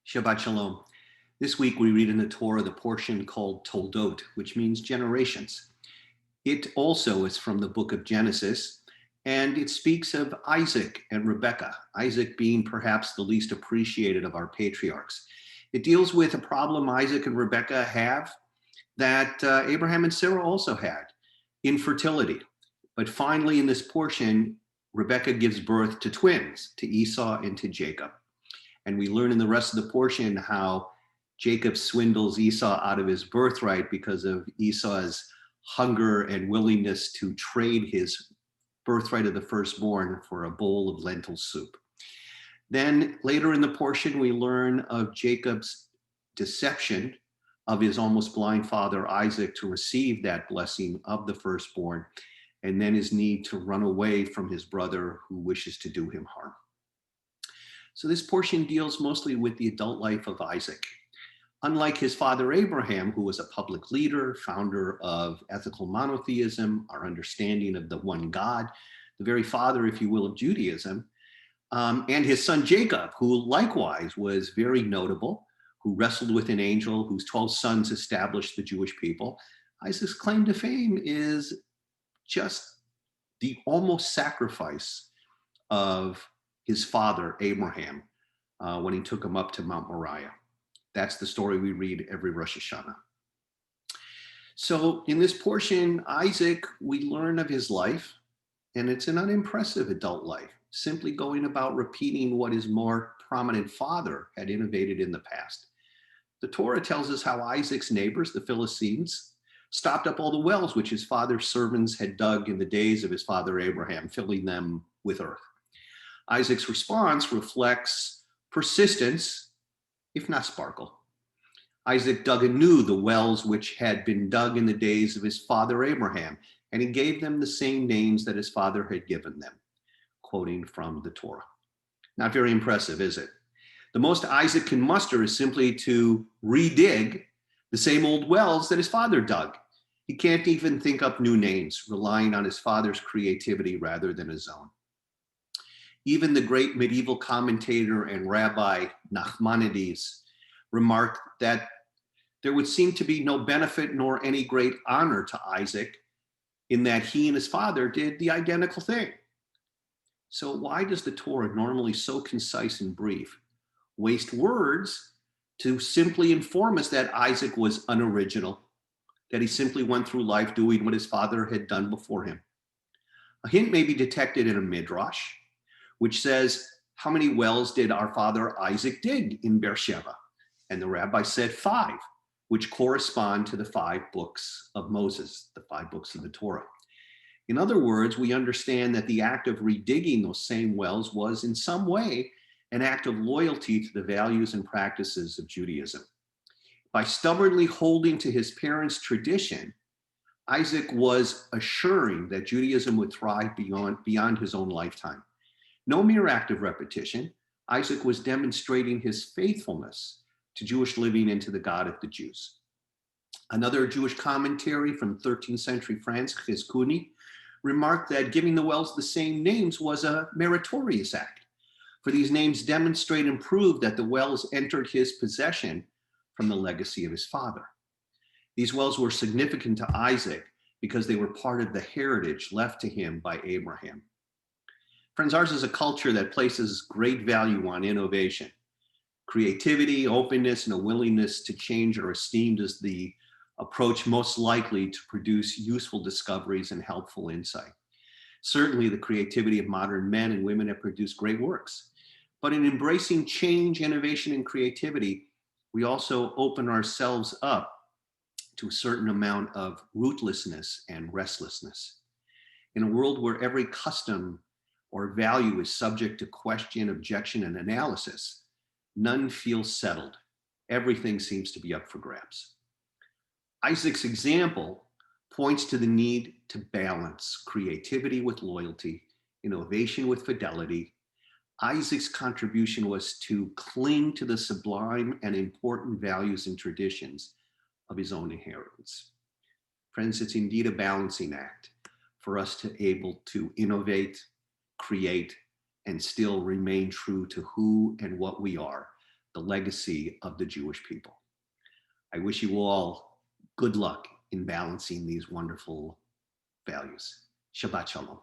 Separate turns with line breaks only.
Shabbat Shalom. This week we read in the Torah the portion called Toldot, which means generations. It also is from the book of Genesis, and it speaks of Isaac and Rebekah, Isaac being perhaps the least appreciated of our patriarchs. It deals with a problem Isaac and Rebekah have that Abraham and Sarah also had, infertility. But finally, in this portion, Rebekah gives birth to twins, to Esau and to Jacob. And we learn in the rest of the portion how Jacob swindles Esau out of his birthright because of Esau's hunger and willingness to trade his birthright of the firstborn for a bowl of lentil soup. Then later in the portion, we learn of Jacob's deception of his almost blind father Isaac to receive that blessing of the firstborn, and then his need to run away from his brother who wishes to do him harm. So this portion deals mostly with the adult life of Isaac. Unlike his father Abraham, who was a public leader, founder of ethical monotheism, our understanding of the one God, the very father, if you will, of Judaism, and his son Jacob, who likewise was very notable, who wrestled with an angel, whose 12 sons established the Jewish people. Isaac's claim to fame is just the almost sacrifice of his father Abraham when he took him up to Mount Moriah. That's the story we read every Rosh Hashanah. So in this portion, Isaac, we learn of his life, and it's an unimpressive adult life, simply going about repeating what his more prominent father had innovated in the past. The Torah tells us how Isaac's neighbors, the Philistines, stopped up all the wells which his father's servants had dug in the days of his father Abraham, filling them with earth. Isaac's response reflects persistence, if not sparkle. Isaac dug anew the wells which had been dug in the days of his father Abraham, and he gave them the same names that his father had given them, quoting from the Torah. Not very impressive, is it? The most Isaac can muster is simply to redig the same old wells that his father dug. He can't even think up new names, relying on his father's creativity rather than his own. Even the great medieval commentator and Rabbi Nachmanides remarked that there would seem to be no benefit nor any great honor to Isaac in that he and his father did the identical thing. So why does the Torah, normally so concise and brief, waste words to simply inform us that Isaac was unoriginal, that he simply went through life doing what his father had done before him? A hint may be detected in a midrash, which says, how many wells did our father Isaac dig in Beersheba? And the rabbi said 5, which correspond to the 5 books of Moses, the 5 books of the Torah. In other words, we understand that the act of redigging those same wells was in some way an act of loyalty to the values and practices of Judaism. By stubbornly holding to his parents' tradition, Isaac was assuring that Judaism would thrive beyond his own lifetime. No mere act of repetition, Isaac was demonstrating his faithfulness to Jewish living and to the God of the Jews. Another Jewish commentary from 13th century France, Chizkuni, remarked that giving the wells the same names was a meritorious act, for these names demonstrate and prove that the wells entered his possession from the legacy of his father. These wells were significant to Isaac because they were part of the heritage left to him by Abraham. Friends, ours is a culture that places great value on innovation. Creativity, openness, and a willingness to change are esteemed as the approach most likely to produce useful discoveries and helpful insight. Certainly, the creativity of modern men and women have produced great works. But in embracing change, innovation, and creativity, we also open ourselves up to a certain amount of rootlessness and restlessness. In a world where every custom or value is subject to question, objection, and analysis, none feels settled. Everything seems to be up for grabs. Isaac's example points to the need to balance creativity with loyalty, innovation with fidelity. Isaac's contribution was to cling to the sublime and important values and traditions of his own inheritance. Friends, it's indeed a balancing act for us to be able to innovate, create, and still remain true to who and what we are, the legacy of the Jewish people. I wish you all good luck in balancing these wonderful values. Shabbat Shalom.